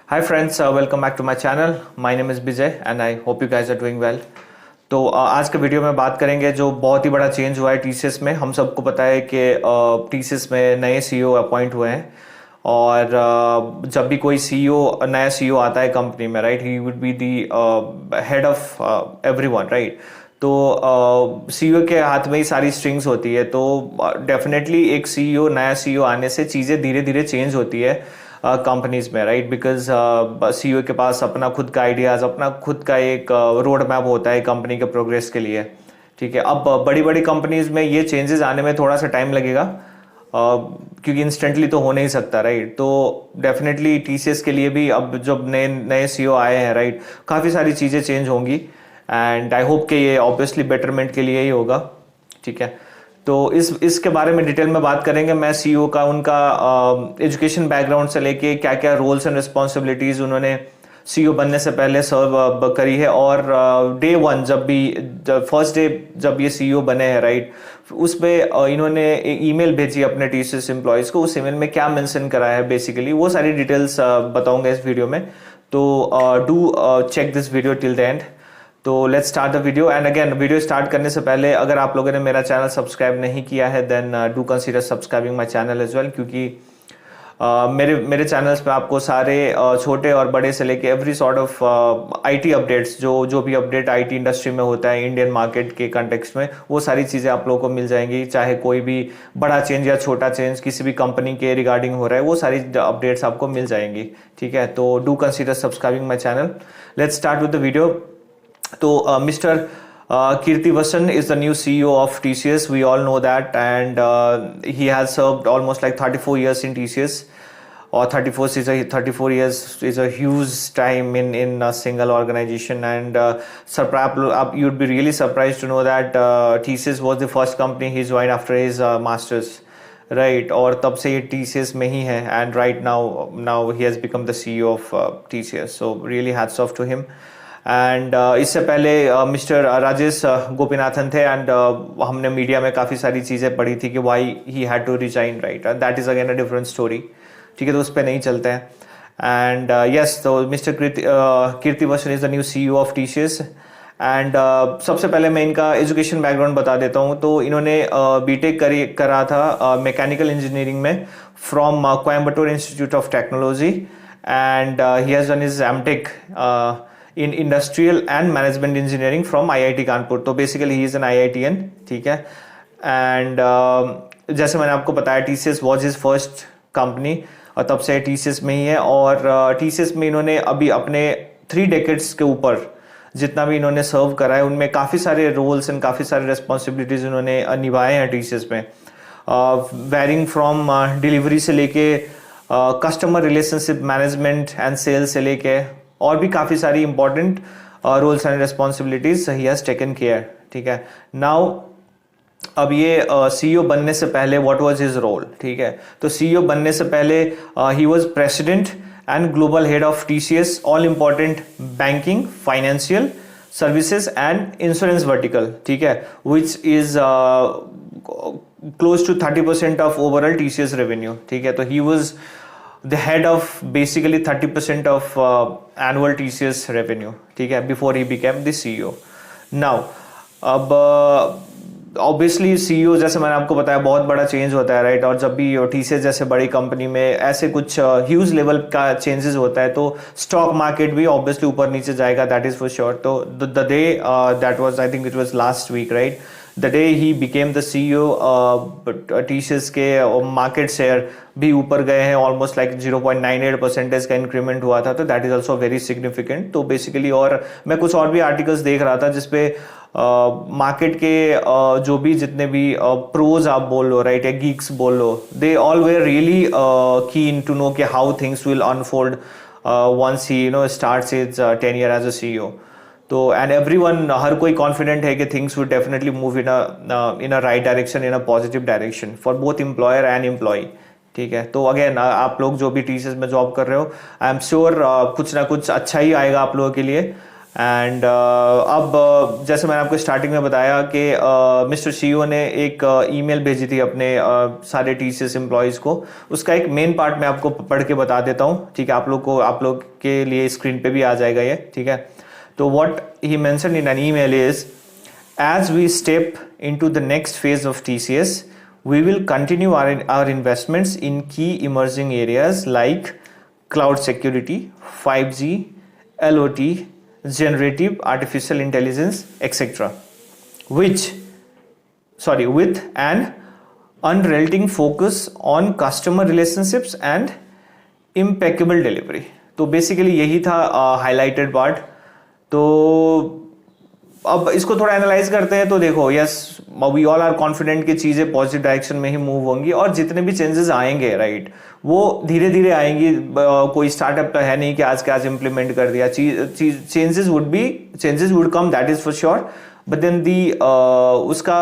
Hi friends, welcome back to my channel. My name is Bijay and I hope you guys are doing well. तो आज के video में बात करेंगे जो बहुत ही बड़ा चेंज हुआ है टीसीएस में। हम सबको पता है कि टीसीएस में नए सीईओ अपॉइंट हुए हैं और जब भी कोई नया सीईओ आता है कंपनी में, right, he would be the head of everyone, right. तो सीईओ के हाथ में ही सारी स्ट्रिंग्स होती है। तो डेफिनेटली एक नया सीईओ आने से चीज़ें धीरे धीरे चेंज होती है कंपनीज में, राइट, बिकॉज सीईओ के पास अपना खुद का आइडियाज, अपना खुद का एक रोड मैप होता है कंपनी के प्रोग्रेस के लिए। ठीक है, अब बड़ी बड़ी कंपनीज में ये चेंजेस आने में थोड़ा सा टाइम लगेगा क्योंकि इंस्टेंटली तो हो नहीं सकता, राइट। तो डेफिनेटली टीसीएस के लिए भी अब जब नए नए सीईओ आए हैं, राइट, काफ़ी सारी चीज़ें चेंज होंगी एंड आई होप कि ये ऑब्वियसली बेटरमेंट के लिए ही होगा। ठीक है, तो इसके बारे में डिटेल में बात करेंगे। मैं सीईओ का उनका एजुकेशन बैकग्राउंड से लेके क्या क्या रोल्स एंड रिस्पॉन्सिबिलिटीज उन्होंने सीईओ बनने से पहले सर्व करी है और डे वन फर्स्ट डे जब ये सीईओ बने हैं, राइट, उस पर इन्होंने ईमेल भेजी अपने टीसीएस एम्प्लॉयज़ को। उस ईमेल में क्या मेंशन करा है बेसिकली वो सारी डिटेल्स बताऊंगा इस वीडियो में। तो do check this video till the end. तो let's start the video and again video start करने से पहले अगर आप लोगों ने मेरा चैनल सब्सक्राइब नहीं किया है then do consider subscribing my channel as well, क्योंकि मेरे चैनल्स पे आपको सारे छोटे और बड़े से लेके every sort of IT updates, जो भी अपडेट आईटी इंडस्ट्री में होता है इंडियन मार्केट के कंटेक्स्ट में, वो सारी चीज़ें आप लोगों को मिल जाएंगी। चाहे कोई भी बड़ा चेंज या छोटा चेंज किसी भी कंपनी के रिगार्डिंग हो रहा है, वो सारी अपडेट्स आपको मिल जाएंगी। ठीक है, तो do consider subscribing my channel. Let's start with the video. तो mister Kirti Vasan is the new CEO of TCS. We all know that, and he has served almost like 34 years in TCS. Or 34 years is a huge time in a single organization, and you'd be really surprised to know that TCS was the first company he joined after his masters, right? और तब से ये TCS में ही है, and right now he has become the CEO of TCS. So really hats off to him. And इससे पहले mister Rajesh Gopinathan थे and हमने मीडिया में काफ़ी सारी चीज़ें पढ़ी थी कि why he had to resign, right, that is again a different story. ठीक है, तो उस पर नहीं चलते हैं। एंड यस, तो mister Krithivasan is the new CEO of TCS. And सबसे पहले मैं इनका एजुकेशन बैकग्राउंड बता देता हूँ। तो इन्होंने बीटेक करा था मैकेनिकल इंजीनियरिंग में from Coimbatore institute of technology, and he has done his MTech in industrial and management engineering from IIT Kanpur. तो basically he is an IITian। ठीक है, एंड जैसे मैंने आपको बताया TCS was his first company और तब से TCS में ही है। और TCS में इन्होंने अभी अपने 3 डेकेड्स के ऊपर जितना भी इन्होंने सर्व करा है उनमें काफ़ी सारे रोल्स एंड काफ़ी सारे रिस्पॉन्सिबिलिटीज़ उन्होंने निभाए हैं TCS में, वेरिंग फ्रॉम डिलीवरी से लेके customer relationship management and sales से लेके और भी काफ़ी सारी important roles and responsibilities he has taken care. ठीक है, नाउ अब ये सीईओ बनने से पहले व्हाट वाज हिज रोल। ठीक है, तो सीईओ बनने से पहले he was president and global head of TCS all important banking, financial services and insurance vertical. ठीक है, which is close to 30% of overall TCS revenue. ठीक है, तो he was the head of basically 30% of annual TCS revenue, ठीक है, before he became the CEO. Now, अब obviously CEO जैसे मैंने आपको बताया बहुत बड़ा चेंज होता है, राइट, और जब भी TCS जैसे बड़ी कंपनी में ऐसे कुछ ह्यूज लेवल का चेंजेस होता है तो स्टॉक मार्केट भी ऑब्वियसली ऊपर नीचे जाएगा, दैट इज फॉर श्योर। तो the day that was, I think it was last week, right, the day he became the CEO, TCS के मार्केट शेयर भी ऊपर गए हैं, ऑलमोस्ट लाइक 0.98% का इंक्रीमेंट हुआ था। तो that is also very significant. तो बेसिकली और मैं कुछ और भी आर्टिकल्स देख रहा था जिसपे मार्केट के जो भी जितने भी प्रोज आप बोल लो, राइट, या गीक्स बोल लो, they all were really keen to know कि how things will unfold once he starts his tenure as a CEO। तो एंड एवरीवन, हर कोई कॉन्फिडेंट है कि things will definitely move in a right direction, in a positive direction for both employer and employee. ठीक है, तो again आप लोग जो भी TCS में जॉब कर रहे हो, आई एम श्योर कुछ ना कुछ अच्छा ही आएगा आप लोगों के लिए। एंड अब जैसे मैंने आपको स्टार्टिंग में बताया कि मिस्टर CEO ने एक ईमेल भेजी थी अपने सारे TCS एम्प्लॉयज़ को। उसका एक मेन पार्ट मैं आपको पढ़ के बता देता हूँ, ठीक है। आप लोग के लिए स्क्रीन पे भी आ जाएगा ये, ठीक है। तो what he mention in an email is, as we step into the next phase of TCS, we will continue our investments in key emerging areas like cloud security, 5G, LOT, generative artificial intelligence, etc. With an unrelenting focus on customer relationships and impeccable delivery. तो basically यही था highlighted part. तो अब इसको थोड़ा analyse करते हैं। तो देखो, yes, we all are confident कि चीज़ें पॉजिटिव डायरेक्शन में ही मूव होंगी, और जितने भी चेंजेस आएंगे, राइट, वो धीरे धीरे आएंगी। कोई स्टार्टअप तो है नहीं कि आज के आज इम्प्लीमेंट कर दिया। Changes would come, that is for sure, but then उसका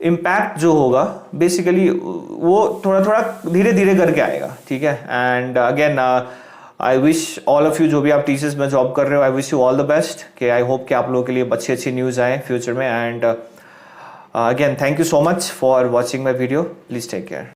इम्पैक्ट जो होगा बेसिकली वो थोड़ा थोड़ा धीरे धीरे करके आएगा, ठीक है। And again I wish all of you, जो भी आप TCS में जॉब कर रहे हो, I wish you all the best. कि आई होप कि आप लोगों के लिए अच्छी अच्छी न्यूज़ आए फ्यूचर में। And again thank you so much for watching my video. Please take care.